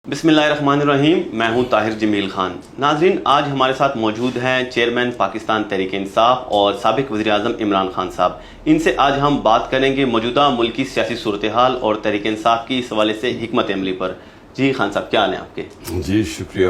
بسم اللہ الرحمن الرحیم. میں ہوں طاہر جمیل خان. ناظرین، آج ہمارے ساتھ موجود ہیں چیئرمین پاکستان تحریک انصاف اور سابق وزیر اعظم عمران خان صاحب. ان سے آج ہم بات کریں گے موجودہ ملکی سیاسی صورتحال اور تحریک انصاف کی اس حوالے سے حکمت عملی پر. جی خان صاحب، کیا حال ہیں آپ کے؟ جی شکریہ.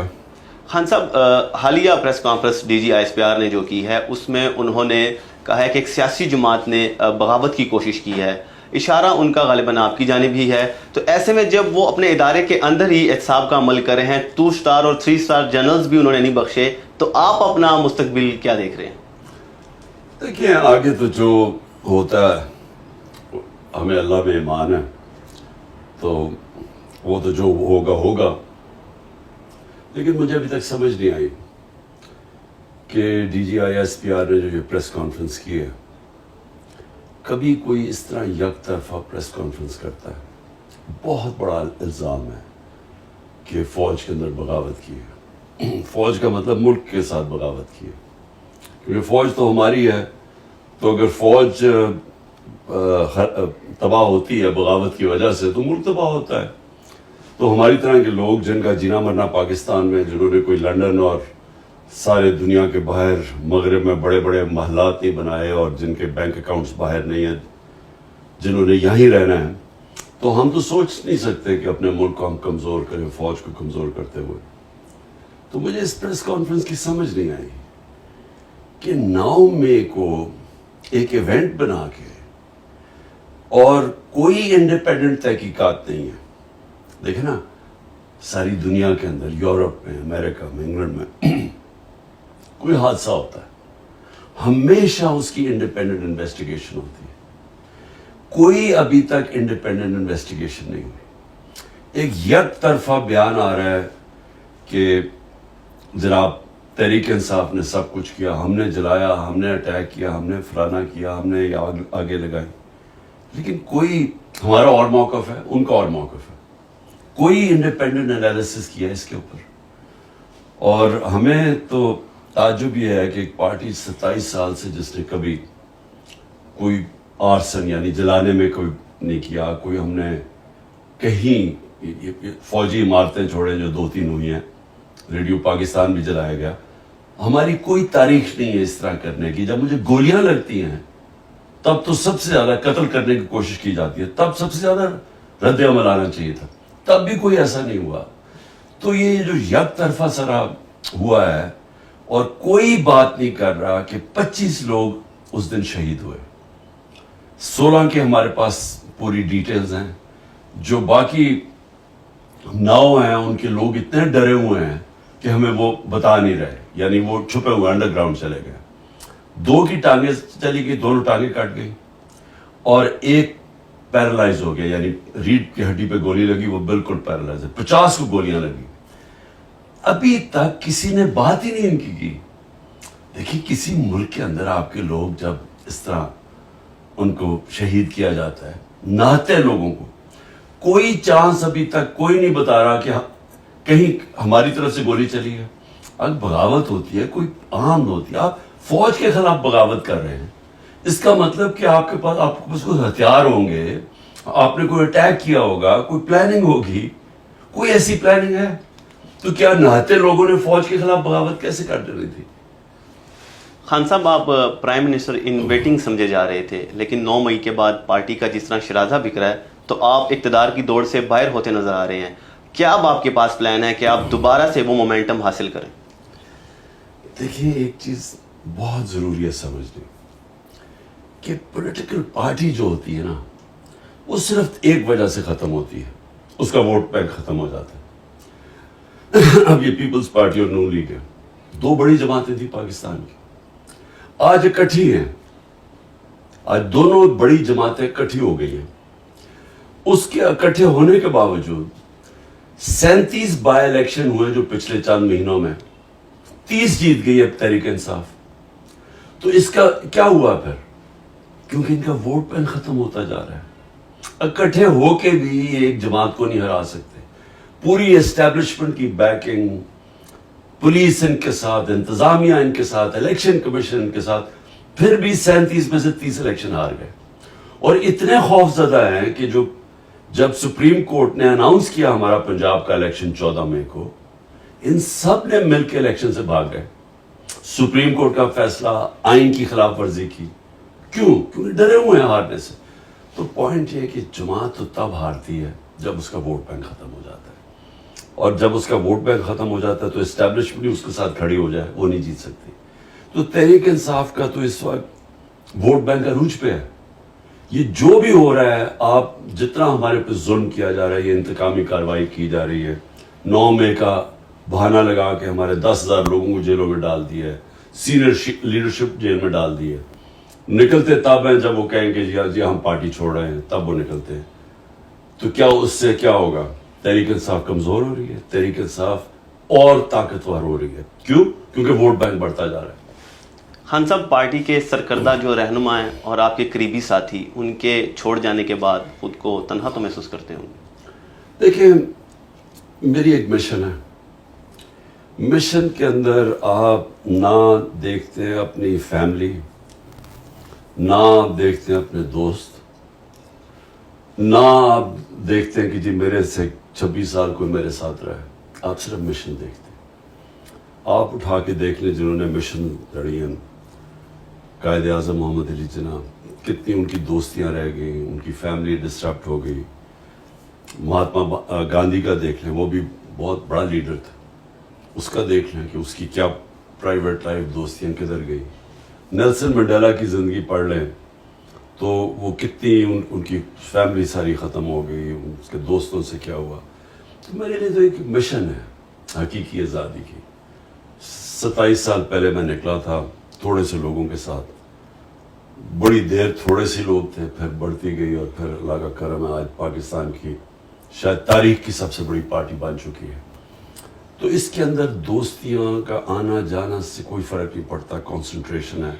خان صاحب، حالیہ press conference D G I S P R نے جو کی ہے اس میں انہوں نے کہا ہے کہ ایک سیاسی جماعت نے بغاوت کی کوشش کی ہے. اشارہ ان کا غالباً آپ کی جانب ہی ہے. تو ایسے میں جب وہ اپنے ادارے کے اندر ہی احتساب کا عمل کر رہے ہیں، 2 اسٹار اور 3 اسٹار جنرلز بھی انہوں نے نہیں بخشے، تو آپ اپنا مستقبل کیا دیکھ رہے ہیں؟ دیکھیں، آگے تو جو ہوتا ہے ہمیں اللہ میں ایمان ہے، تو وہ تو جو ہوگا. لیکن مجھے ابھی تک سمجھ نہیں آئی کہ D G I S P R نے جو یہ پریس کانفرنس کی ہے، کبھی کوئی اس طرح یک طرفہ پریس کانفرنس کرتا ہے. بہت بڑا الزام ہے کہ فوج کے اندر بغاوت کی ہے. فوج کا مطلب ملک کے ساتھ بغاوت کی ہے، کیونکہ فوج تو ہماری ہے. تو اگر فوج تباہ ہوتی ہے بغاوت کی وجہ سے، تو ملک تباہ ہوتا ہے. تو ہماری طرح کے لوگ جن کا جینا مرنا پاکستان میں، جنہوں نے کوئی لنڈن اور سارے دنیا کے باہر مغرب میں بڑے بڑے محلات نہیں بنائے، اور جن کے بینک اکاؤنٹس باہر نہیں ہیں، جنہوں نے یہیں رہنا ہے، تو ہم تو سوچ نہیں سکتے کہ اپنے ملک کو ہم کمزور کریں فوج کو کمزور کرتے ہوئے. تو مجھے اس پریس کانفرنس کی سمجھ نہیں آئی کہ 9 مئی کو ایک ایونٹ بنا کے، اور کوئی انڈیپینڈنٹ تحقیقات نہیں ہے. دیکھیں نا، ساری دنیا کے اندر، یورپ میں، امریکہ میں، انگلینڈ میں کوئی حادثہ ہوتا ہے، ہمیشہ اس کی انڈیپینڈنٹ انویسٹیگیشن ہوتی ہے. کوئی ابھی تک انڈیپینڈنٹ انویسٹیگیشن نہیں ہوئی. ایک یک طرفہ بیان آ رہا ہے کہ جناب تحریک انصاف نے سب کچھ کیا، ہم نے جلایا، ہم نے اٹیک کیا، ہم نے فلانا کیا، ہم نے آگے لگائی. لیکن کوئی، ہمارا اور موقف ہے، ان کا اور موقف ہے، کوئی انڈیپینڈنٹ انالیسس کیا اس کے اوپر. اور ہمیں تو تعجب یہ ہے کہ ایک پارٹی 27 سال سے جس نے کبھی کوئی آرسن یعنی جلانے میں کوئی نہیں کیا، کوئی ہم نے کہیں فوجی عمارتیں چھوڑیں جو 2-3 ہوئی ہیں، ریڈیو پاکستان بھی جلایا گیا، ہماری کوئی تاریخ نہیں ہے اس طرح کرنے کی. جب مجھے گولیاں لگتی ہیں تب تو سب سے زیادہ قتل کرنے کی کوشش کی جاتی ہے، تب سب سے زیادہ رد عمل آنا چاہیے تھا، تب بھی کوئی ایسا نہیں ہوا. تو یہ جو یک طرفہ سرا ہوا ہے، اور کوئی بات نہیں کر رہا کہ 25 لوگ اس دن شہید ہوئے. 16 کے ہمارے پاس پوری ڈیٹیلز ہیں، جو باقی 9 ہیں ان کے لوگ اتنے ڈرے ہوئے ہیں کہ ہمیں وہ بتا نہیں رہے، یعنی وہ چھپے ہوئے انڈر گراؤنڈ چلے گئے. 2 کی ٹانگیں چلی گئی، دونوں ٹانگیں کٹ گئی، اور ایک پیرالائز ہو گیا، یعنی ریڑھ کی ہڈی پہ گولی لگی، وہ بالکل پیرالائز ہے. 50 کو گولیاں لگی. ابھی تک کسی نے بات ہی نہیں ان کی. دیکھیں، کسی ملک کے اندر آپ کے لوگ جب اس طرح ان کو شہید کیا جاتا ہے، نہتے لوگوں کو، کوئی چانس ابھی تک کوئی نہیں بتا رہا کہ کہیں ہماری طرف سے گولی چلی ہے. اگر بغاوت ہوتی ہے، کوئی عام ہوتی ہے، آپ فوج کے خلاف بغاوت کر رہے ہیں، اس کا مطلب کہ آپ کے پاس کوئی ہتھیار ہوں گے، آپ نے کوئی اٹیک کیا ہوگا، کوئی پلاننگ ہوگی. کوئی ایسی پلاننگ ہے؟ تو کیا نہتے لوگوں نے فوج کے خلاف بغاوت کیسے کر ڈالی تھی؟ خان صاحب، آپ پرائم منسٹر ان ویٹنگ سمجھے جا رہے تھے، لیکن 9 مئی کے بعد پارٹی کا جس طرح شرازہ بکھ رہا ہے، تو آپ اقتدار کی دوڑ سے باہر ہوتے نظر آ رہے ہیں. کیا اب آپ کے پاس پلان ہے کہ آپ دوبارہ سے وہ مومنٹم حاصل کریں؟ دیکھیں، ایک چیز بہت ضروری ہے سمجھنے کہ پولیٹیکل پارٹی جو ہوتی ہے نا، وہ صرف ایک وجہ سے ختم ہوتی ہے، اس کا ووٹ بینک ختم ہو جاتا ہے. اب یہ پیپلز پارٹی اور نون لیگ ہے، 2 بڑی جماعتیں تھیں پاکستان کی، آج اکٹھی ہیں. آج دونوں بڑی جماعتیں اکٹھی ہو گئی ہیں. اس کے اکٹھے ہونے کے باوجود 37 بائی الیکشن ہوئے جو پچھلے چند مہینوں میں، 30 جیت گئی ہے تحریک انصاف. تو اس کا کیا ہوا پھر؟ کیونکہ ان کا ووٹ بینک ختم ہوتا جا رہا ہے. اکٹھے ہو کے بھی ایک جماعت کو نہیں ہرا سکتے. پوری اسٹیبلشمنٹ کی بیکنگ، پولیس ان کے ساتھ، انتظامیہ ان کے ساتھ، الیکشن کمیشن ان کے ساتھ، پھر بھی 37 میں سے 30 الیکشن ہار گئے. اور اتنے خوف زدہ ہیں کہ جو جب سپریم کورٹ نے اناؤنس کیا ہمارا پنجاب کا الیکشن 14 مئی کو، ان سب نے مل کے الیکشن سے بھاگ گئے. سپریم کورٹ کا فیصلہ آئین کی خلاف ورزی کی. کیوں؟ کیونکہ ڈرے ہوئے ہیں ہارنے سے. تو پوائنٹ یہ ہے کہ جماعت تو تب ہارتی ہے جب اس کا ووٹ بینک ختم ہو جاتا ہے، اور جب اس کا ووٹ بینک ختم ہو جاتا ہے تو اسٹیبلشمنٹ اس کے ساتھ کھڑی ہو جائے، وہ نہیں جیت سکتی. تو تحریک انصاف کا تو اس وقت ووٹ بینک عروج پہ ہے. یہ جو بھی ہو رہا ہے، آپ جتنا ہمارے پہ ظلم کیا جا رہا ہے، یہ انتقامی کارروائی کی جا رہی ہے، 9 مئی کا بہانہ لگا کے ہمارے 10,000 لوگوں کو جیلوں میں ڈال دیا ہے، سینئر لیڈرشپ جیل میں ڈال دی ہے. نکلتے تب ہیں جب وہ کہیں کہ جی ہم پارٹی چھوڑ رہے ہیں، تب وہ نکلتے ہیں. تو کیا اس سے کیا ہوگا؟ تحریک انصاف کمزور ہو رہی ہے، تحریک انصاف اور طاقتور ہو رہی ہے. کیوں؟ کیونکہ ووٹ بینک بڑھتا جا رہا ہے. خان صاحب، پارٹی کے سرکردہ جو رہنما ہیں اور آپ کے قریبی ساتھی، ان کے چھوڑ جانے کے بعد خود کو تنہا تو محسوس کرتے ہوں گے؟ دیکھیں، میری ایک مشن ہے. مشن کے اندر آپ نہ دیکھتے ہیں اپنی فیملی، نہ آپ دیکھتے ہیں اپنے دوست، نہ آپ دیکھتے ہیں کہ جی میرے سے 26 سال کوئی میرے ساتھ رہے. آپ صرف مشن دیکھتے ہیں. آپ اٹھا کے دیکھ لیں جنہوں نے مشن لڑی ہیں، قائد اعظم محمد علی جناح، کتنی ان کی دوستیاں رہ گئیں، ان کی فیملی ڈسٹربٹ ہو گئی. مہاتما گاندھی کا دیکھ لیں، وہ بھی بہت بڑا لیڈر تھا، اس کا دیکھ لیں کہ اس کی کیا پرائیویٹ لائف، دوستیاں کدھر گئی. نیلسن منڈیلا کی زندگی پڑھ لیں تو وہ کتنی ان کی فیملی ساری ختم ہو گئی، اس کے دوستوں سے کیا ہوا. تو میرے لیے تو ایک مشن ہے حقیقی آزادی کی. 27 سال پہلے میں نکلا تھا تھوڑے سے لوگوں کے ساتھ، بڑی دیر تھوڑے سے لوگ تھے، پھر بڑھتی گئی، اور پھر اللہ کا کرم ہے آج پاکستان کی شاید تاریخ کی سب سے بڑی پارٹی بن چکی ہے. تو اس کے اندر دوستیاں کا آنا جانا سے کوئی فرق نہیں پڑتا. کنسنٹریشن ہے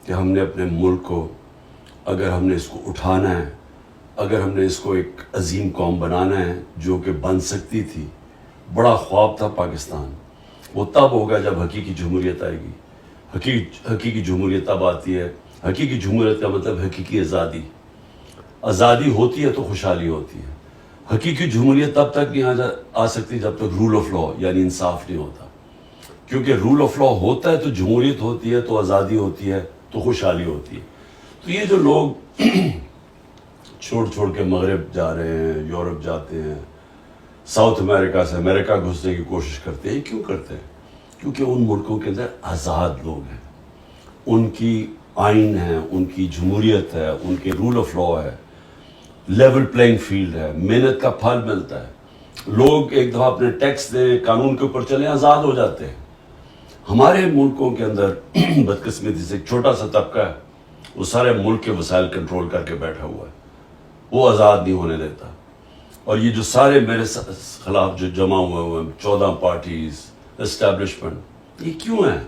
کہ ہم نے اپنے ملک کو، اگر ہم نے اس کو اٹھانا ہے، اگر ہم نے اس کو ایک عظیم قوم بنانا ہے جو کہ بن سکتی تھی. بڑا خواب تھا پاکستان، وہ تب ہوگا جب حقیقی جمہوریت آئے گی. حقیقی جمہوریت تب آتی ہے. حقیقی جمہوریت کا مطلب حقیقی آزادی. آزادی ہوتی ہے تو خوشحالی ہوتی ہے. حقیقی جمہوریت تب تک نہیں آ سکتی جب تک رول آف لا یعنی انصاف نہیں ہوتا. کیونکہ رول آف لا ہوتا ہے تو جمہوریت ہوتی ہے، تو آزادی ہوتی ہے، تو خوشحالی ہوتی ہے. تو یہ جو لوگ چھوڑ کے مغرب جا رہے ہیں، یورپ جاتے ہیں، ساؤتھ امریکہ سے امریکہ گھسنے کی کوشش کرتے ہیں، کیوں کرتے ہیں؟ کیونکہ ان ملکوں کے اندر آزاد لوگ ہیں، ان کی آئین ہے، ان کی جمہوریت ہے، ان کے رول آف لا ہے، لیول پلینگ فیلڈ ہے، محنت کا پھل ملتا ہے. لوگ ایک دفعہ اپنے ٹیکس دیں، قانون کے اوپر چلیں، آزاد ہو جاتے ہیں. ہمارے ملکوں کے اندر بدقسمتی سے ایک چھوٹا سا طبقہ ہے، وہ سارے ملک کے وسائل کنٹرول کر کے بیٹھا ہوا ہے، وہ آزاد نہیں ہونے دیتا. اور یہ جو سارے میرے خلاف جو جمع ہوئے ہیں 14 پارٹیز، اسٹیبلشمنٹ، یہ کیوں ہیں؟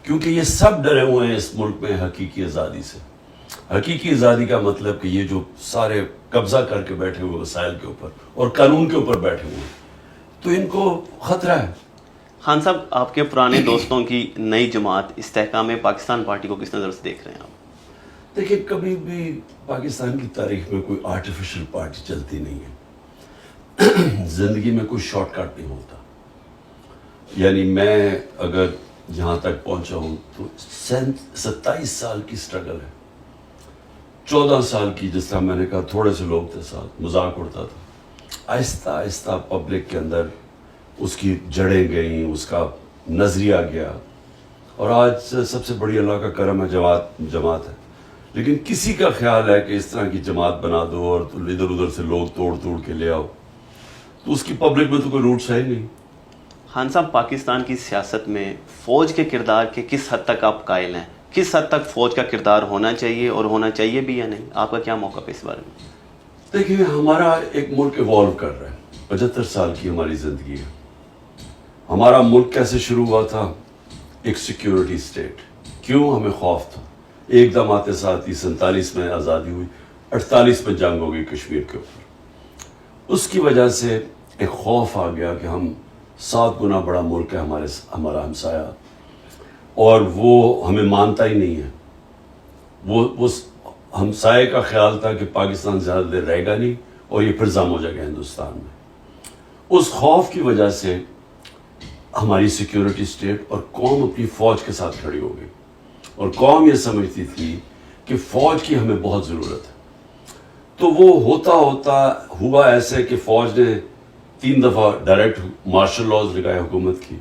کیونکہ یہ سب ڈرے ہوئے ہیں اس ملک میں حقیقی آزادی سے. حقیقی آزادی کا مطلب کہ یہ جو سارے قبضہ کر کے بیٹھے ہوئے وسائل کے اوپر اور قانون کے اوپر بیٹھے ہوئے ہیں، تو ان کو خطرہ ہے. خان صاحب، آپ کے پرانے دوستوں کی نئی جماعت استحکام پاکستان پارٹی کو کس نظر سے دیکھ رہے ہیں آپ؟ دیکھیں، کبھی بھی پاکستان کی تاریخ میں کوئی آرٹیفیشل پارٹی چلتی نہیں ہے. زندگی میں کوئی شارٹ کٹ نہیں ہوتا. یعنی میں اگر یہاں تک پہنچا ہوں تو 27 سال کی سٹرگل ہے. 14 سال کی، جس طرح میں نے کہا تھوڑے سے لوگ تھے ساتھ، مذاق اڑتا تھا. آہستہ آہستہ پبلک کے اندر اس کی جڑیں گئیں، اس کا نظریہ گیا، اور آج سب سے بڑی اللہ کا کرم ہے جماعت ہے. لیکن کسی کا خیال ہے کہ اس طرح کی جماعت بنا دو اور ادھر ادھر سے لوگ توڑ کے لے آؤ، تو اس کی پبلک میں تو کوئی روٹس ہے ہی نہیں. خان صاحب، پاکستان کی سیاست میں فوج کے کردار کے کس حد تک آپ قائل ہیں؟ کس حد تک فوج کا کردار ہونا چاہیے اور ہونا چاہیے بھی یا نہیں؟ آپ کا کیا موقف ہے اس بارے میں؟ دیکھیے، ہمارا ایک ملک ایوالو کر رہا ہے. 75 سال کی ہماری زندگی ہے. ہمارا ملک کیسے شروع ہوا تھا؟ ایک سیکیورٹی اسٹیٹ. کیوں؟ ہمیں خوف تھا. ایک دم آتے ساتھ ہی 47 میں آزادی ہوئی، 48 میں جنگ ہو گئی کشمیر کے اوپر. اس کی وجہ سے ایک خوف آ گیا کہ ہم 7 گنا بڑا ملک ہے ہمارا ہمسایہ، اور وہ ہمیں مانتا ہی نہیں ہے. وہ ہمسائے کا خیال تھا کہ پاکستان زیادہ دیر رہے گا نہیں، اور یہ پھر ضم ہو جائے گا ہندوستان میں. اس خوف کی وجہ سے ہماری سیکیورٹی اسٹیٹ اور قوم اپنی فوج کے ساتھ کھڑی ہو گئی, اور قوم یہ سمجھتی تھی کہ فوج کی ہمیں بہت ضرورت ہے. تو وہ ہوتا ہوا ایسے کہ فوج نے 3 دفعہ ڈائریکٹ مارشل لاز لگائے حکومت کی,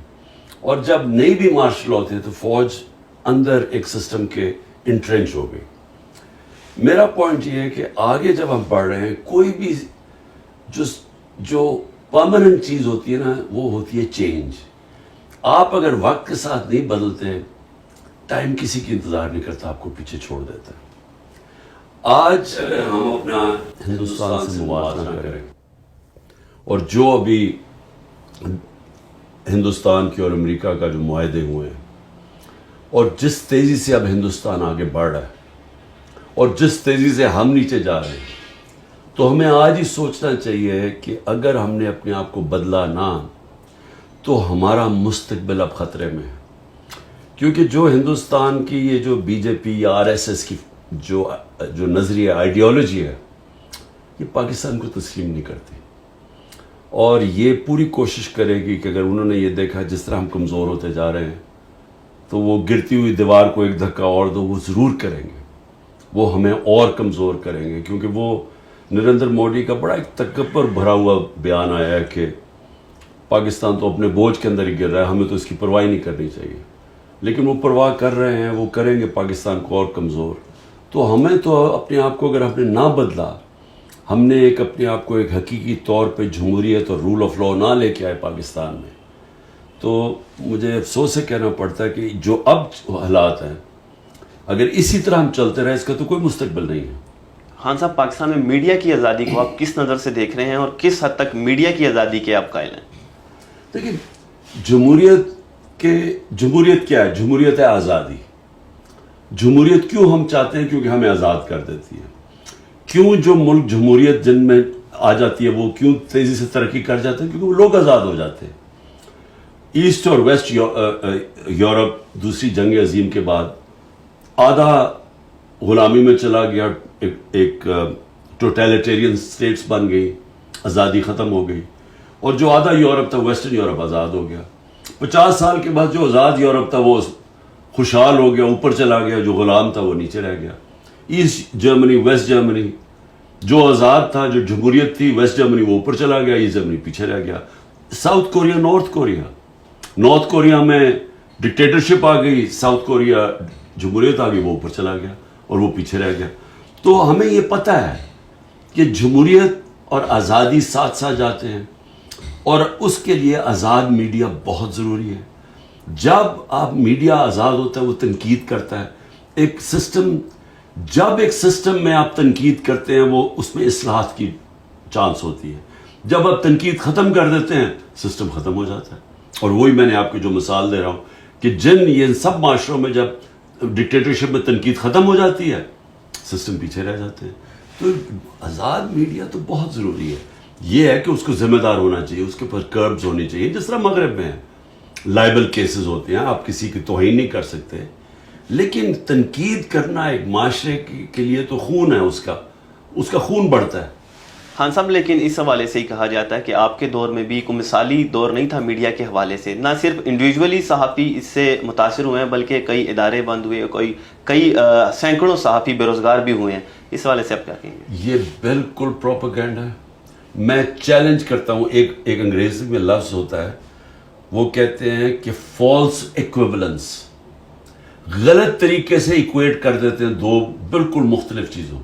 اور جب نہیں بھی مارشل لا تھے تو فوج اندر ایک سسٹم کے انٹرنچ ہو گئی. میرا پوائنٹ یہ ہے کہ آگے جب ہم پڑھ رہے ہیں, کوئی بھی جو پرماننٹ چیز ہوتی ہے نا, وہ ہوتی ہے چینج. آپ اگر وقت کے ساتھ نہیں بدلتے, ٹائم کسی کی انتظار نہیں کرتا, آپ کو پیچھے چھوڑ دیتا ہے. آج اگر ہم اپنا ہندوستان سے موازنہ کریں, اور جو ابھی ہندوستان کی اور امریکہ کا جو معاہدے ہوئے ہیں, اور جس تیزی سے اب ہندوستان آگے بڑھ رہا ہے, اور جس تیزی سے ہم نیچے جا رہے ہیں, تو ہمیں آج ہی سوچنا چاہیے کہ اگر ہم نے اپنے آپ کو بدلا نہ, تو ہمارا مستقبل اب خطرے میں ہے. کیونکہ جو ہندوستان کی یہ جو بی جے پی یا RSS کی جو نظریہ آئیڈیالوجی ہے, یہ پاکستان کو تسلیم نہیں کرتی, اور یہ پوری کوشش کرے گی کہ اگر انہوں نے یہ دیکھا جس طرح ہم کمزور ہوتے جا رہے ہیں, تو وہ گرتی ہوئی دیوار کو ایک دھکا اور دو, وہ ضرور کریں گے, وہ ہمیں اور کمزور کریں گے. کیونکہ وہ نریندر مودی کا بڑا ایک تکبر بھرا ہوا بیان آیا ہے کہ پاکستان تو اپنے بوجھ کے اندر ہی گر رہا ہے, ہمیں تو اس کی پرواہ نہیں کرنی چاہیے. لیکن وہ پرواہ کر رہے ہیں, وہ کریں گے پاکستان کو اور کمزور. تو ہمیں تو اپنے آپ کو اگر ہم نے نہ بدلا, ہم نے اپنے آپ کو ایک حقیقی طور پہ جمہوریت اور رول آف لا نہ لے کے آئے پاکستان میں, تو مجھے افسوس سے کہنا پڑتا ہے کہ جو اب حالات ہیں, اگر اسی طرح ہم چلتے رہے, اس کا تو کوئی مستقبل نہیں ہے. خان صاحب, پاکستان میں میڈیا کی آزادی کو آپ کس نظر سے دیکھ رہے ہیں, اور کس حد تک میڈیا کی آزادی کے آپ قائل ہیں؟ دیکھیں, جمہوریت کیا ہے؟ جمہوریت ہے آزادی. جمہوریت کیوں ہم چاہتے ہیں؟ کیونکہ ہمیں آزاد کر دیتی ہے. کیوں جو ملک جمہوریت جن میں آ جاتی ہے وہ کیوں تیزی سے ترقی کر جاتے ہیں؟ کیونکہ وہ لوگ آزاد ہو جاتے ہیں. ایسٹ اور ویسٹ یورپ دوسری جنگ عظیم کے بعد آدھا غلامی میں چلا گیا, ایک ٹوٹیلیٹیرین سٹیٹس بن گئی, آزادی ختم ہو گئی, اور جو آدھا یورپ تھا, ویسٹرن یورپ, آزاد ہو گیا. 50 سال کے بعد جو آزاد یورپ تھا وہ خوشحال ہو گیا, اوپر چلا گیا, جو غلام تھا وہ نیچے رہ گیا. ایسٹ جرمنی, ویسٹ جرمنی, جو آزاد تھا, جو جمہوریت تھی, ویسٹ جرمنی وہ اوپر چلا گیا, ایسٹ جرمنی پیچھے رہ گیا. ساؤتھ کوریا, نارتھ کوریا میں ڈکٹیٹرشپ آ گئی, ساؤتھ کوریا جمہوریت آ گئی, وہ اوپر چلا گیا اور وہ پیچھے رہ گیا. تو ہمیں یہ پتہ ہے کہ جمہوریت اور آزادی ساتھ ساتھ جاتے ہیں, اور اس کے لیے آزاد میڈیا بہت ضروری ہے. جب آپ میڈیا آزاد ہوتا ہے, وہ تنقید کرتا ہے. جب ایک سسٹم میں آپ تنقید کرتے ہیں, وہ اس میں اصلاحات کی چانس ہوتی ہے. جب آپ تنقید ختم کر دیتے ہیں, سسٹم ختم ہو جاتا ہے. اور وہی میں نے آپ کو جو مثال دے رہا ہوں کہ یہ سب معاشروں میں جب ڈکٹیٹرشپ میں تنقید ختم ہو جاتی ہے, سسٹم پیچھے رہ جاتے ہیں. تو آزاد میڈیا تو بہت ضروری ہے. یہ ہے کہ اس کو ذمہ دار ہونا چاہیے, اس کے اوپر کربز ہونی چاہیے. جس طرح مغرب میں لائبل کیسز ہوتے ہیں, آپ کسی کی توہین نہیں کر سکتے, لیکن تنقید کرنا ایک معاشرے کے لیے تو خون ہے, اس کا خون بڑھتا ہے. خان صاحب, لیکن اس حوالے سے ہی کہا جاتا ہے کہ آپ کے دور میں بھی کوئی مثالی دور نہیں تھا میڈیا کے حوالے سے. نہ صرف انڈیویجولی صحافی اس سے متاثر ہوئے ہیں, بلکہ کئی ادارے بند ہوئے, کئی سینکڑوں صحافی بے روزگار بھی ہوئے ہیں. اس حوالے سے آپ کیا کہیں گے؟ یہ بالکل پروپیگنڈا ہے. میں چیلنج کرتا ہوں, ایک انگریزی میں لفظ ہوتا ہے, وہ کہتے ہیں کہ فالس ایکویولنس. غلط طریقے سے ایکویٹ کر دیتے ہیں دو بالکل مختلف چیزوں.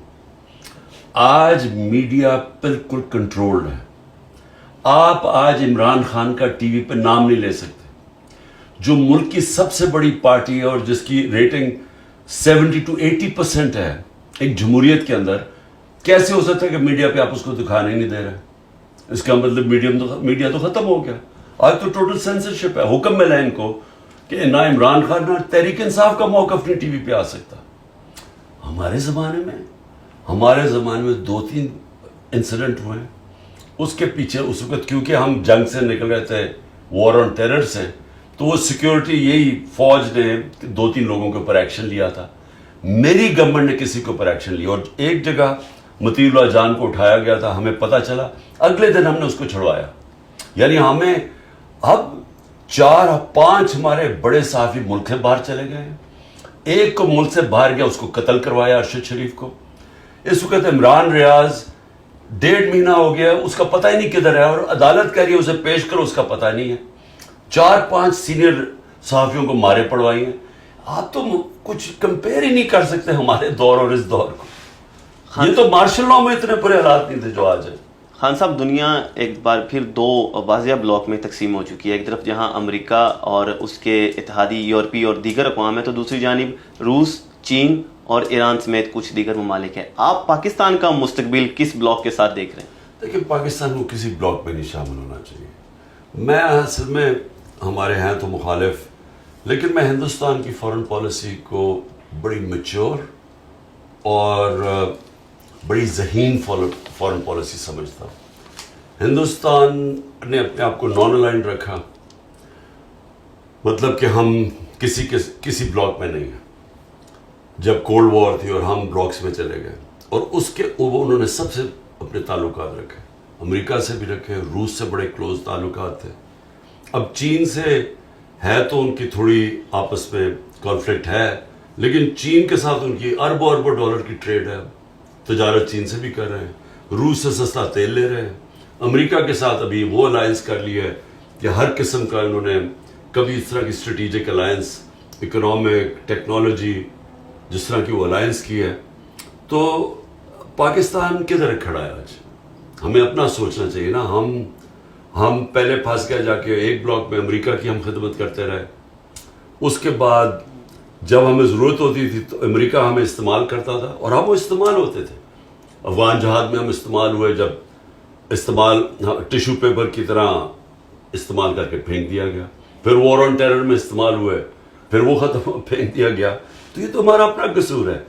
آج میڈیا بالکل کنٹرولڈ ہے. آپ آج عمران خان کا ٹی وی پہ نام نہیں لے سکتے, جو ملک کی سب سے بڑی پارٹی ہے اور جس کی ریٹنگ 70 to 80% ہے ایک جمہوریت کے اندر. کیسے ہو سکتا ہے کہ میڈیا پہ آپ اس کو دکھانے نہیں دے رہے؟ اس کا مطلب میڈیا تو ختم ہو گیا. آج تو ٹوٹل سینسرشپ ہے. حکم ملا ان کو کہ نہ عمران خان نہ تحریک انصاف کا موقف نہیں ٹی وی پہ آ سکتا. ہمارے زمانے میں 2-3 انسیڈنٹ ہوئے. اس کے پیچھے اس وقت کیونکہ ہم جنگ سے نکل رہے تھے, وار آن ٹیرر سے, تو وہ سیکیورٹی یہی فوج نے 2-3 لوگوں کے اوپر ایکشن لیا تھا. میری گورنمنٹ نے کسی کے اوپر ایکشن لیا, اور ایک جگہ مطیع اللہ جان کو اٹھایا گیا تھا، ہمیں پتہ چلا، اگلے دن ہم نے اس کو چھڑوایا. یعنی ہمیں اب 4-5 ہمارے بڑے صحافی ملک سے باہر چلے گئے ہیں. ایک کو ملک سے باہر گیا، اس کو قتل کروایا، ارشد شریف کو. اس وقت عمران ریاض 1.5 مہینہ ہو گیا، اس کا پتہ ہی نہیں کدھر ہے، اور عدالت کہہ رہی ہے اسے پیش کرو، اس کا پتہ نہیں ہے. 4-5 سینئر صحافیوں کو مارے پڑوائی ہیں. آپ تو کچھ کمپیئر ہی نہیں کر سکتے ہمارے دور اور اس دور کو. یہ تو مارشل لاء میں اتنے برے حالات نہیں تھے جو آج ہے. خان صاحب، دنیا ایک بار پھر 2 واضح بلاک میں تقسیم ہو چکی ہے. ایک طرف جہاں امریکہ اور اس کے اتحادی یورپی اور دیگر اقوام ہیں، تو دوسری جانب روس، چین اور ایران سمیت کچھ دیگر ممالک ہیں. آپ پاکستان کا مستقبل کس بلاک کے ساتھ دیکھ رہے ہیں؟ دیکھیں، پاکستان کو کسی بلاک میں نہیں شامل ہونا چاہیے. میں اصل میں ہمارے ہیں تو مخالف، لیکن میں ہندوستان کی فارن پالیسی کو بڑی میچور اور بڑی ذہین فارن پالیسی سمجھتا ہوں. ہندوستان نے اپنے آپ کو نان الائنڈ رکھا، مطلب کہ ہم کسی بلاک میں نہیں ہیں. جب کولڈ وار تھی اور ہم بلاکس میں چلے گئے، اور اس کے انہوں نے سب سے اپنے تعلقات رکھے، امریکہ سے بھی رکھے، روس سے بڑے کلوز تعلقات تھے. اب چین سے ہے تو ان کی تھوڑی آپس میں کانفلکٹ ہے، لیکن چین کے ساتھ ان کی اربوں ڈالر کی ٹریڈ ہے. تجارت چین سے بھی کر رہے ہیں، روس سے سستا تیل لے رہے ہیں. امریکہ کے ساتھ ابھی وہ الائنس کر لی ہے کہ ہر قسم کا انہوں نے کبھی اس طرح کی اسٹریٹجک الائنس، اکنامک، ٹیکنالوجی، جس طرح کی وہ الائنس کی ہے. تو پاکستان کدھر کھڑا ہے آج؟ ہمیں اپنا سوچنا چاہیے نا. ہم پہلے پھنس گئے جا کے ایک بلاک میں، امریکہ کی ہم خدمت کرتے رہے. اس کے بعد جب ہمیں ضرورت ہوتی تھی تو امریکہ ہمیں استعمال کرتا تھا، اور ہم وہ استعمال ہوتے تھے. افغان جہاد میں ہم استعمال ہوئے، جب استعمال ٹیشو پیپر کی طرح استعمال کر کے پھینک دیا گیا. پھر وار آن ٹیرر میں استعمال ہوئے، پھر وہ ختم پھینک دیا گیا. تو یہ تو ہمارا اپنا قصور ہے.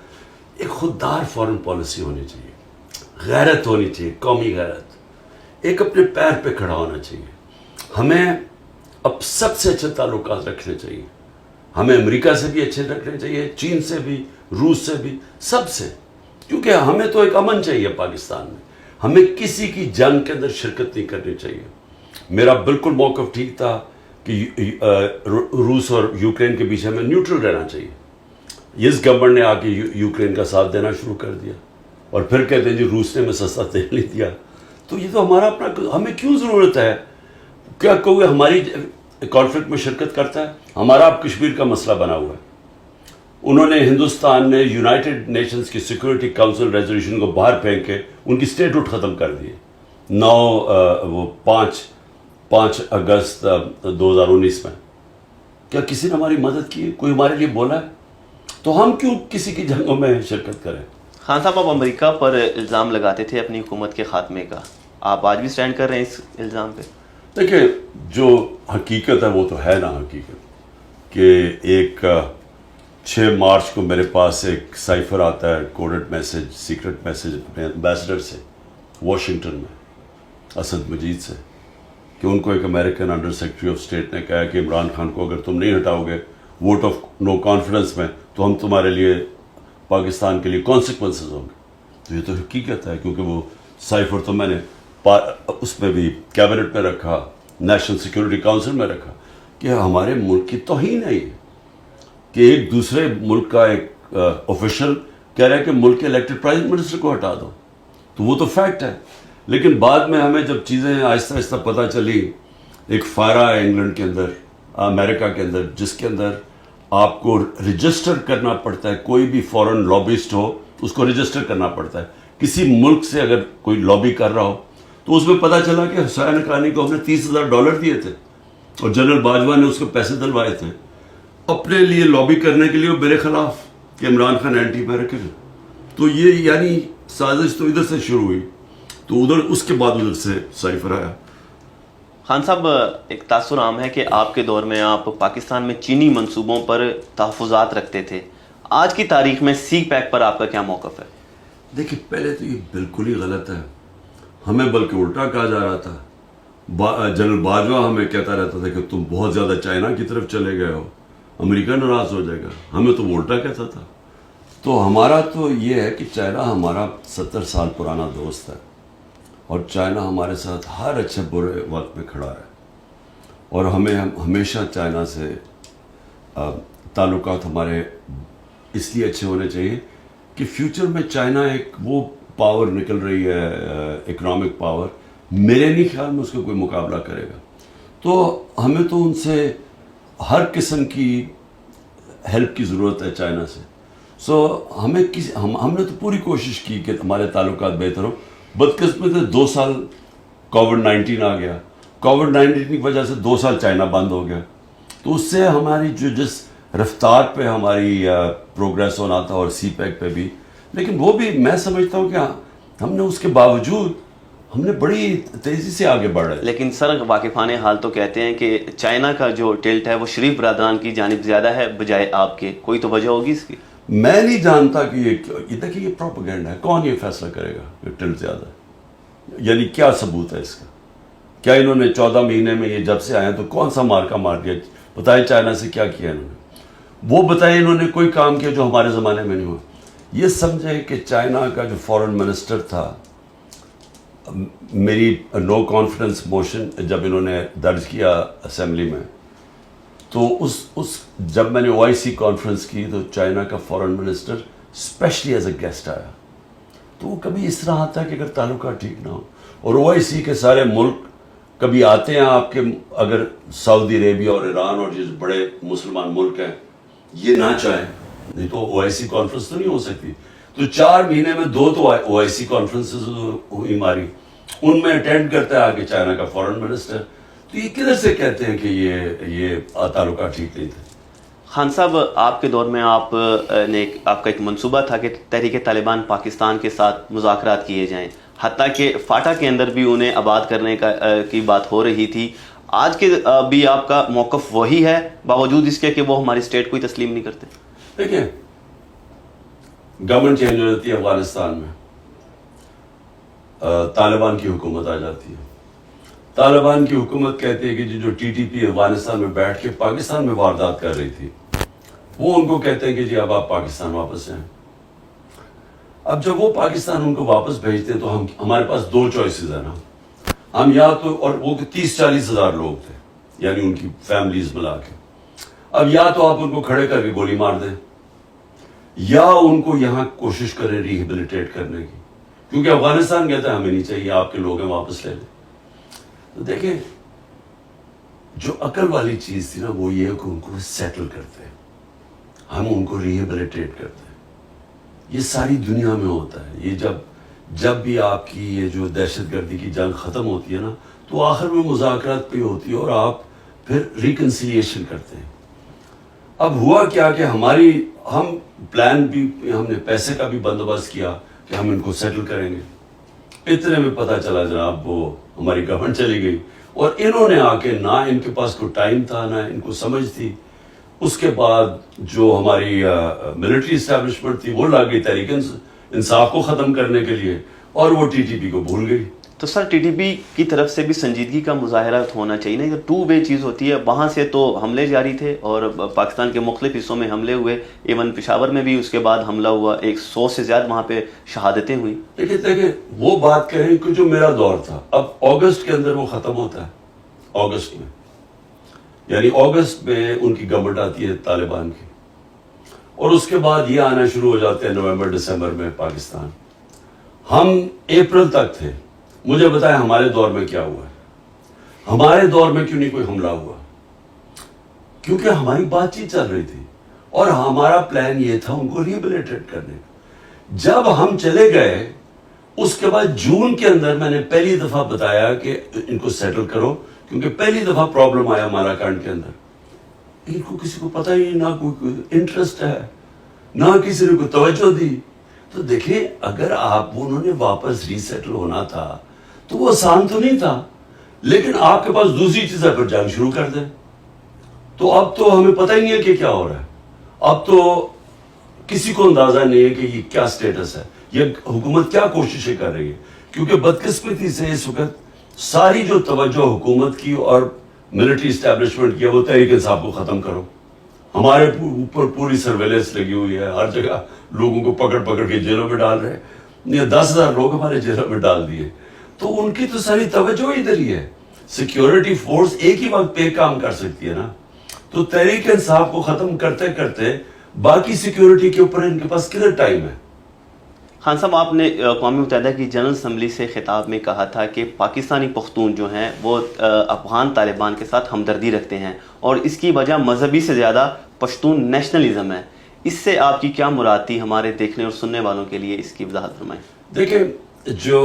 ایک خوددار فارن پالیسی ہونی چاہیے، غیرت ہونی چاہیے، قومی غیرت، ایک اپنے پیر پہ کھڑا ہونا چاہیے. ہمیں اب سب سے اچھے تعلقات رکھنے چاہیے. ہمیں امریکہ سے بھی اچھے رکھنے چاہیے، چین سے بھی، روس سے بھی، سب سے. کیونکہ ہمیں تو ایک امن چاہیے پاکستان میں. ہمیں کسی کی جنگ کے اندر شرکت نہیں کرنی چاہیے. میرا بالکل موقف ٹھیک تھا کہ روس اور یوکرین کے بیچ ہمیں نیوٹرل رہنا چاہیے. اس گورنمنٹ نے آ کے یوکرین کا ساتھ دینا شروع کر دیا، اور پھر کہتے ہیں جی روس نے ہمیں سستا تیل نہیں دیا. تو یہ تو ہمارا اپنا، ہمیں کیوں ضرورت ہے؟ کیا کوئی ہماری کانفلکٹ میں شرکت کرتا ہے؟ ہمارا اب کشمیر کا مسئلہ بنا ہوا ہے. انہوں نے، ہندوستان نے یونائٹڈ نیشنز کی سیکورٹی کاؤنسل ریزولوشن کو باہر پھینک کے ان کی اسٹیٹوٹ ختم کر دیے. 5 اگست 2019 میں. کیا کسی نے ہماری مدد کی؟ کوئی ہمارے لیے بولا ہے؟ تو ہم کیوں کسی کی جنگوں میں شرکت کریں؟ خان صاحب، آپ امریکہ پر الزام لگاتے تھے اپنی حکومت کے خاتمے کا. آپ آج بھی سٹینڈ کر رہے ہیں اس الزام پہ؟ دیکھیں، جو حقیقت ہے وہ تو ہے نا حقیقت، کہ ایک 6 مارچ کو میرے پاس ایک سائفر آتا ہے، کوڈڈ میسج، سیکرٹ میسج اپنے امبیسڈر سے واشنگٹن میں، اسد مجید سے، کہ ان کو ایک American under secretary of state نے کہا کہ عمران خان کو اگر تم نہیں ہٹاؤ گے ووٹ آف نو کانفیڈنس میں، تو ہم تمہارے لیے، پاکستان کے لیے کانسیکوینسز ہوں گے. تو یہ تو حقیقت ہے، کیونکہ وہ سائفر تو میں نے اس میں بھی کیبنٹ میں رکھا، نیشنل سیکورٹی کاؤنسل میں رکھا، کہ ہمارے ملک کی توہین ہے یہ، کہ ایک دوسرے ملک کا ایک آفیشل کہہ رہا ہے کہ ملک کے الیکٹڈ پرائم منسٹر کو ہٹا دو. تو وہ تو فیکٹ ہے. لیکن بعد میں ہمیں جب چیزیں آہستہ آہستہ پتہ چلی، ایک فائرہ ہے انگلینڈ کے اندر، امریکہ کے اندر، جس کے اندر آپ کو رجسٹر کرنا پڑتا ہے. کوئی بھی فورن لابسٹ ہو اس کو رجسٹر کرنا پڑتا ہے. کسی ملک سے اگر کوئی لابی کر رہا ہو تو اس میں پتہ چلا کہ حسین حقانی کو ہم نے $30,000 دیے تھے، اور جنرل باجوہ نے اس کو پیسے دلوائے تھے اپنے لیے لابی کرنے کے لیے میرے خلاف، کہ عمران خان اینٹی امریکن ہے. تو یہ یعنی سازش تو ادھر سے شروع ہوئی، تو ادھر اس کے بعد ادھر سے سائفر آیا. خان صاحب، ایک تاثر عام ہے کہ آپ کے دور میں آپ پاکستان میں چینی منصوبوں پر تحفظات رکھتے تھے. آج کی تاریخ میں سی پیک پر آپ کا کیا موقف ہے؟ دیکھیں، پہلے تو یہ بالکل ہی غلط ہے. ہمیں بلکہ الٹا کہا جا رہا تھا. جنرل باجوہ ہمیں کہتا رہتا تھا کہ تم بہت زیادہ چائنا کی طرف چلے گئے ہو، امریکہ ناراض ہو جائے گا. ہمیں تو وہ الٹا کہتا تھا. تو ہمارا تو یہ ہے کہ چائنا ہمارا 70 سال پرانا دوست ہے اور چائنا ہمارے ساتھ ہر اچھے برے وقت میں کھڑا ہے اور ہمیں ہمیشہ چائنا سے تعلقات ہمارے اس لیے اچھے ہونے چاہیے کہ فیوچر میں چائنا ایک وہ پاور نکل رہی ہے اکنامک پاور، میرے نہیں خیال میں اس کا کوئی مقابلہ کرے گا. تو ہمیں تو ان سے ہر قسم کی ہیلپ کی ضرورت ہے چائنا سے. سو ہم نے تو پوری کوشش کی کہ ہمارے تعلقات بہتر ہوں. بدقسمت ہے 2 سال کووڈ-19 آ گیا. کووڈ-19 کی وجہ سے 2 سال چائنا بند ہو گیا. تو اس سے ہماری جس رفتار پہ ہماری پروگریس ہونا تھا اور سی پیک پہ بھی، لیکن وہ بھی میں سمجھتا ہوں کہ ہم نے اس کے باوجود ہم نے بڑی تیزی سے آگے بڑھ رہے. لیکن سر واقفان حال تو کہتے ہیں کہ چائنا کا جو ٹلٹ ہے وہ شریف برادران کی جانب زیادہ ہے بجائے آپ کے. کوئی تو وجہ ہوگی اس کی؟ میں نہیں جانتا کہ یہ دیکھیں یہ پروپیگنڈا ہے. کون یہ فیصلہ کرے گا کہ ٹلٹ زیادہ ہے؟ یعنی کیا ثبوت ہے اس کا؟ کیا انہوں نے 14 مہینے میں یہ جب سے آئے تو کون سا مارکا مار دیا؟ بتائیں چائنا سے کیا کیا انہوں نے؟ وہ بتائیں انہوں نے کوئی کام کیا جو ہمارے زمانے میں نہیں ہوا. یہ سمجھے کہ چائنا کا جو فورن منسٹر تھا، میری نو کانفیڈنس موشن جب انہوں نے درج کیا اسمبلی میں، تو اس جب میں نے OIC کانفرنس کی تو چائنا کا foreign minister specially as a guest آیا. تو وہ کبھی اس طرح آتا ہے کہ اگر تعلقات ٹھیک نہ ہو، اور OIC کے سارے ملک کبھی آتے ہیں آپ کے، اگر سعودی عربیہ اور ایران اور جس بڑے مسلمان ملک ہیں یہ نہ چاہیں، نہیں تو OIC کانفرنس تو نہیں ہو سکتی. تو 4 مہینے میں 2 تو OIC کانفرنسز ہوئی ہماری، ان میں اٹینڈ کرتا ہے آگے چائنا کا فورن منسٹر. تو یہ کدھر سے کہتے ہیں کہ یہ تعلقات ٹھیک نہیں تھے؟ خان صاحب آپ کے دور میں آپ کا ایک منصوبہ تھا کہ تحریک طالبان پاکستان کے ساتھ مذاکرات کیے جائیں، حتیٰ کہ فاٹا کے اندر بھی انہیں آباد کرنے کی بات ہو رہی تھی. آج کے بھی آپ کا موقف وہی ہے باوجود اس کے کہ وہ ہماری اسٹیٹ کوئی تسلیم نہیں کرتے؟ دیکھیں گورنمنٹ چینج ہو جاتی ہے افغانستان میں، طالبان کی حکومت آ جاتی ہے. طالبان کی حکومت کہتی ہے کہ جو TTP افغانستان میں بیٹھ کے پاکستان میں واردات کر رہی تھی، وہ ان کو کہتے ہیں کہ جی اب آپ پاکستان واپس جائیں. اب جب وہ پاکستان ان کو واپس بھیجتے ہیں تو ہمارے پاس 2 چوائسز ہیں نا. ہم یا تو، اور وہ 30-40 ہزار لوگ تھے یعنی ان کی فیملیز ملا کے، اب یا تو آپ ان کو کھڑے کر کے گولی مار دیں یا ان کو یہاں کوشش کریں ریہیبلیٹیٹ کرنے کی، کیونکہ افغانستان کہتا ہے ہمیں نہیں چاہیے، آپ کے لوگ ہیں واپس لے لیں. تو دیکھیں جو عقل والی چیز تھی نا وہ یہ ہے کہ ان کو سیٹل کرتے ہیں، ہم ان کو ریہیبلیٹیٹ کرتے ہیں. یہ ساری دنیا میں ہوتا ہے. یہ جب بھی آپ کی یہ جو دہشت گردی کی جنگ ختم ہوتی ہے نا تو آخر میں مذاکرات پہ ہوتی ہے اور آپ پھر ریکنسیلیشن کرتے ہیں. اب ہوا کیا کہ ہم پلان بھی، ہم نے پیسے کا بھی بندوبست کیا کہ ہم ان کو سیٹل کریں گے. اتنے میں پتہ چلا جناب وہ ہماری گورنمنٹ چلی گئی اور انہوں نے آ کے، نہ ان کے پاس کوئی ٹائم تھا نہ ان کو سمجھ تھی. اس کے بعد جو ہماری ملٹری اسٹیبلشمنٹ تھی وہ لگ گئی تحریک انصاف کو ختم کرنے کے لیے اور وہ TTP کو بھول گئی. تو سر TTP کی طرف سے بھی سنجیدگی کا مظاہرہ ہونا چاہیے نا. یہ 2 وے چیز ہوتی ہے. وہاں سے تو حملے جاری تھے اور پاکستان کے مختلف حصوں میں حملے ہوئے، ایون پشاور میں بھی اس کے بعد حملہ ہوا، 100 سے زیادہ وہاں پہ شہادتیں ہوئی. دیکھیں وہ بات کہیں کہ جو میرا دور تھا، اب اگست کے اندر وہ ختم ہوتا ہے. اگست میں یعنی اگست میں ان کی گورنمنٹ آتی ہے طالبان کی، اور اس کے بعد یہ آنا شروع ہو جاتے ہیں نومبر دسمبر میں پاکستان. ہم اپریل تک تھے. مجھے بتائیں ہمارے دور میں کیا ہوا ہے؟ ہمارے دور میں کیوں نہیں کوئی حملہ ہوا؟ کیونکہ ہماری بات چیت چل رہی تھی اور ہمارا پلان یہ تھا ان کو ریہیبلیٹیٹ کرنے کا. جب ہم چلے گئے اس کے بعد جون کے اندر میں نے پہلی دفعہ بتایا کہ ان کو سیٹل کرو، کیونکہ پہلی دفعہ پرابلم آیا ہمارا کانڈ کے اندر. ان کو کسی کو پتہ ہی نہ کوئی انٹرسٹ ہے نہ کسی نے کوئی توجہ دی. تو دیکھیں اگر انہوں نے واپس ری سیٹل ہونا تھا تو وہ آسان تو نہیں تھا، لیکن آپ کے پاس دوسری چیز ہے، پھر جنگ شروع کر دیں. تو اب تو ہمیں پتہ ہی نہیں ہے کہ کیا ہو رہا ہے. اب تو کسی کو اندازہ نہیں ہے کہ یہ کیا سٹیٹس ہے، یہ حکومت کیا کوششیں کر رہی ہے. کیونکہ بدقسمتی سے اس وقت ساری جو توجہ حکومت کی اور ملٹری اسٹیبلشمنٹ کی ہے وہ تحریک انصاف کو ختم کرو. ہمارے اوپر پوری سرویلنس لگی ہوئی ہے، ہر جگہ لوگوں کو پکڑ پکڑ کے جیلوں میں ڈال رہے ہیں، 10,000 لوگ ہمارے جیلوں میں ڈال دیے. تو ان کی تو ساری توجہ ادھر ہی ہے. سیکیورٹی فورس ایک ہی وقت پہ کام کر سکتی ہے نا. تو تحریک انصاف کو ختم کرتے کرتے باقی سیکیورٹی کے اوپر ان کے پاس کدھر ٹائم ہے. خان صاحب، آپ نے اقوام متحدہ کی جنرل اسمبلی سے خطاب میں کہا تھا کہ پاکستانی پختون جو ہیں وہ افغان طالبان کے ساتھ ہمدردی رکھتے ہیں اور اس کی وجہ مذہبی سے زیادہ پشتون نیشنلزم ہے. اس سے آپ کی کیا مراد تھی؟ ہمارے دیکھنے اور سننے والوں کے لیے اس کی وضاحت فرمائیں. دیکھیں، جو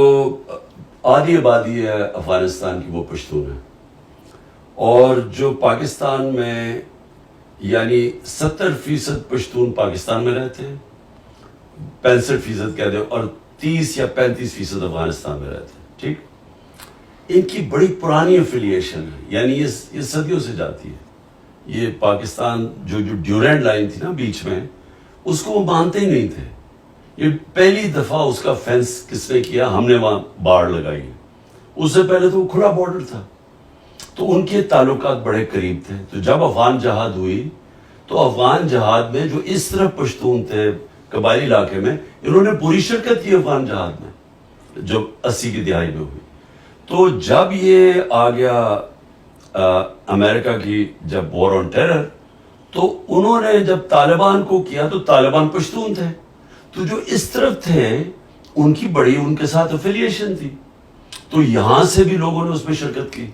آدھی آبادی ہے افغانستان کی وہ پشتون ہے، اور جو پاکستان میں یعنی 70% پشتون پاکستان میں رہتے ہیں، 65% کہہ دیں، اور 30 یا 35% افغانستان میں رہتے ہیں. ٹھیک، ان کی بڑی پرانی افیلیشن ہے، یعنی یہ صدیوں سے جاتی ہے. یہ پاکستان جو ڈیورینڈ لائن تھی نا بیچ میں، اس کو وہ مانتے ہی نہیں تھے. یہ پہلی دفعہ اس کا فینس کس نے کیا؟ ہم نے وہاں باڑ لگائی ہے. اس سے پہلے تو وہ کھلا بارڈر تھا. تو ان کے تعلقات بڑے قریب تھے. تو جب افغان جہاد ہوئی تو افغان جہاد میں جو اس طرح پشتون تھے قبائلی علاقے میں، انہوں نے پوری شرکت کی افغان جہاد میں جو 80 کی دہائی میں ہوئی. تو جب یہ آ گیا امریکہ کی جب وار آن ٹیرر، تو انہوں نے جب طالبان کو کیا تو طالبان پشتون تھے. تو جو اس طرف تھے ان کی بڑی ان کے ساتھ افیلیشن تھی. تو یہاں سے بھی لوگوں نے اس میں شرکت کی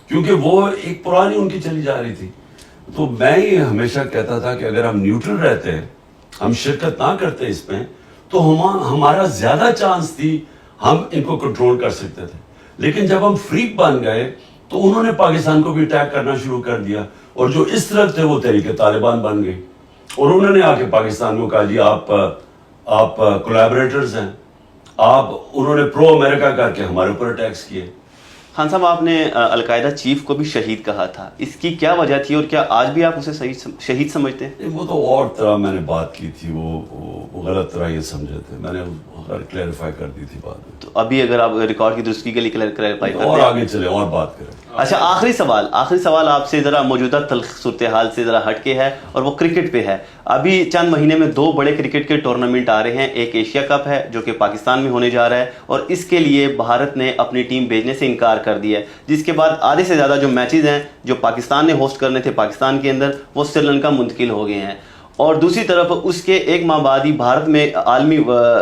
کیونکہ وہ ایک پرانی ان کی چلی جا رہی تھی. تو میں یہ ہمیشہ کہتا تھا کہ اگر ہم نیوٹرل رہتے ہیں، ہم شرکت نہ کرتے اس میں، تو ہمارا زیادہ چانس تھی ہم ان کو کنٹرول کر سکتے تھے. لیکن جب ہم فریق بن گئے تو انہوں نے پاکستان کو بھی اٹیک کرنا شروع کر دیا، اور جو اس طرف تھے وہ تحریک طالبان بن گئی. اور انہوں نے آ کے پاکستان کو کہا جی آپ کولیبریٹرز ہیں، انہوں نے پرو امریکہ کر کے ہمارے اوپر اٹیکس کیے. خان صاحب، آپ نے القاعدہ چیف کو بھی شہید کہا تھا. اس کی کیا وجہ تھی اور کیا آج بھی آپ اسے شہید سمجھتے ہیں؟ وہ تو اور طرح میں نے بات کی تھی، وہ غلط طرح یہ سمجھے تھے. میں نے کلیریفائی کر دی تھی بات میں. تو ابھی اگر آپ ریکارڈ کی درستگی کے لیے کلیریفائی کریں اور آگے چلے اور بات کریں. اچھا، آخری سوال آپ سے ذرا موجودہ تلخ صورتحال سے ذرا ہٹ کے ہے اور وہ کرکٹ پہ ہے. ابھی چند مہینے میں 2 بڑے کرکٹ کے ٹورنامنٹ آ رہے ہیں. ایک ایشیا کپ ہے جو کہ پاکستان میں ہونے جا رہا ہے، اور اس کے لیے بھارت نے اپنی ٹیم بھیجنے سے انکار کر دیا ہے، جس کے بعد آدھے سے زیادہ جو میچز ہیں جو پاکستان نے ہوسٹ کرنے تھے پاکستان کے اندر، وہ سری لنکا منتقل ہو گئے ہیں. اور دوسری طرف اس کے ایک ماہ بعد ہی بھارت میں عالمی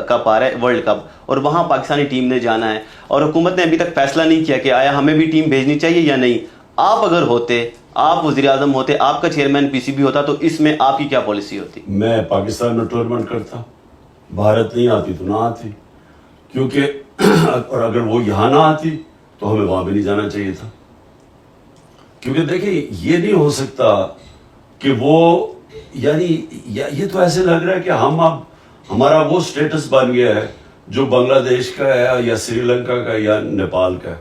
کپ آ رہا ہے، ورلڈ کپ، اور وہاں پاکستانی ٹیم نے جانا ہے. اور حکومت نے ابھی تک فیصلہ نہیں کیا کہ آیا ہمیں بھی ٹیم بھیجنی چاہیے یا نہیں. آپ اگر ہوتے، آپ وزیر اعظم ہوتے، آپ کا چیئرمین پی سی بی ہوتا، تو اس میں آپ کی کیا پالیسی ہوتی؟ میں پاکستان میں ٹورنامنٹ کرتا، بھارت نہیں آتی تو نہ آتی، کیونکہ اور اگر وہ یہاں نہ آتی تو ہمیں وہاں بھی نہیں جانا چاہیے تھا. کیونکہ دیکھیں یہ نہیں ہو سکتا کہ وہ یعنی یہ تو ایسے لگ رہا ہے کہ ہم اب ہمارا وہ سٹیٹس بن گیا ہے جو بنگلہ دیش کا ہے یا سری لنکا کا یا نیپال کا ہے.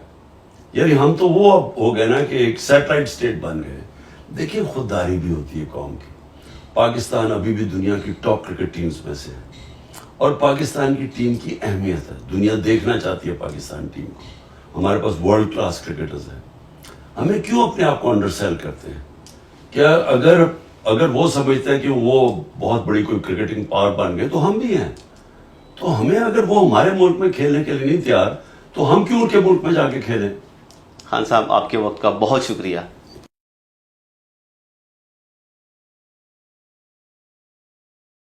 یعنی ہم تو وہ اب ہو گئے نا کہ ایک سیٹلائٹ سٹیٹ بن گئے. دیکھیں خودداری بھی ہوتی ہے قوم کی. پاکستان ابھی بھی دنیا کی ٹاپ کرکٹ ٹیمز میں سے ہے، اور پاکستان کی ٹیم کی اہمیت ہے، دنیا دیکھنا چاہتی ہے پاکستان ٹیم کو. ہمارے پاس ورلڈ کلاس کرکٹرز ہیں. ہمیں کیوں اپنے آپ کو انڈر سیل کرتے ہیں؟ کیا اگر وہ سمجھتے ہیں کہ وہ بہت بڑی کوئی کرکٹنگ پاور بن گئے تو ہم بھی ہیں. تو ہمیں اگر وہ ہمارے ملک میں کھیلنے کے لیے نہیں تیار تو ہم کیوں ان کے ملک میں جا کے کھیلیں؟ خان صاحب، آپ کے وقت کا بہت شکریہ.